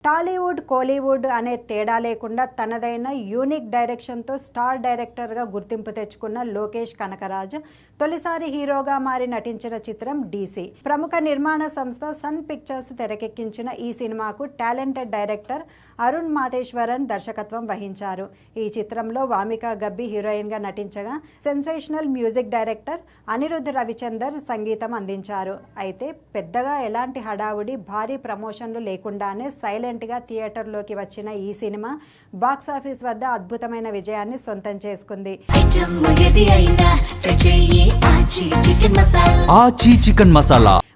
టాలీవుడ్ కోలీవుడ్ అనే తేడా లేకుండా తనదైన యూనిక్ డైరెక్షన్తో స్టార్ డైరెక్టర్గా గుర్తింపు తెచ్చుకున్న లోకేష్ కనకరాజ్ తొలిసారి హీరోగా మారి నటించిన చిత్రం డీసీ. ప్రముఖ నిర్మాణ సంస్థ సన్ పిక్చర్స్ తెరకెక్కించిన ఈ సినిమాకు టాలెంటెడ్ డైరెక్టర్ అరుణ్ మాతేశ్వరన్ దర్శకత్వం వహించారు. ఈ చిత్రంలో వామికా గబ్బి హీరోయిన్గా నటించగా sensational music director Anirudh Ravichander సంగీతం అందించారు. అయితే పెద్దగా ఎలాంటి హడావుడి, భారీ ప్రమోషన్లు లేకుండానే సైలెంట్గా థియేటర్లోకి వచ్చిన ఈ సినిమా బాక్సాఫీస్ వద్ద అద్భుతమైన విజయాన్ని సొంతం చేసుకుంది.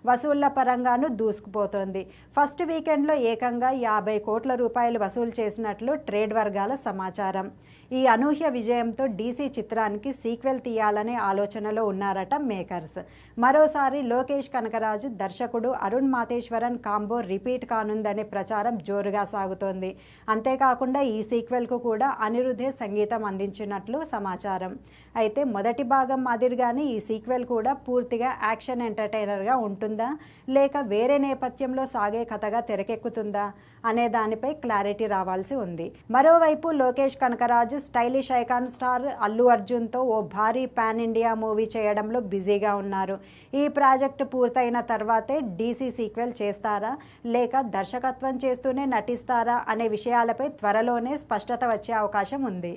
వసూళ్ల పరంగానూ దూసుకుపోతోంది. ఫస్ట్ వీకెండ్లో ఏకంగా 50 కోట్ల రూపాయలు వసూలు చేసినట్లు ట్రేడ్ వర్గాల సమాచారం. ఈ అనూహ్య విజయంతో డీసీ చిత్రానికి సీక్వెల్ తీయాలనే ఆలోచనలో ఉన్నారట మేకర్స్. మరోసారి లోకేష్ కనకరాజు, దర్శకుడు అరుణ్ మాతేశ్వరన్ కాంబో రిపీట్ కానుందనే ప్రచారం జోరుగా సాగుతోంది. అంతేకాకుండా ఈ సీక్వెల్కు కూడా అనిరుద్ధే సంగీతం అందించినట్లు సమాచారం. అయితే మొదటి భాగం మాదిరిగానే ఈ సీక్వెల్ కూడా పూర్తిగా యాక్షన్ ఎంటర్టైనర్గా ఉంటుందా, లేక వేరే నేపథ్యంలో సాగే కథగా తెరకెక్కుతుందా అనే దానిపై క్లారిటీ రావాల్సి ఉంది. మరోవైపు Lokesh Kanagaraj stylish icon star Allu అర్జున్తో ఓ భారీ పాన్ ఇండియా మూవీ చేయడంలో బిజీగా ఉన్నారు. ఈ ప్రాజెక్టు పూర్తయిన తర్వాతే డీసీ సీక్వెల్ చేస్తారా, లేక దర్శకత్వం చేస్తూనే నటిస్తారా అనే విషయాలపై త్వరలోనే స్పష్టత వచ్చే అవకాశం ఉంది.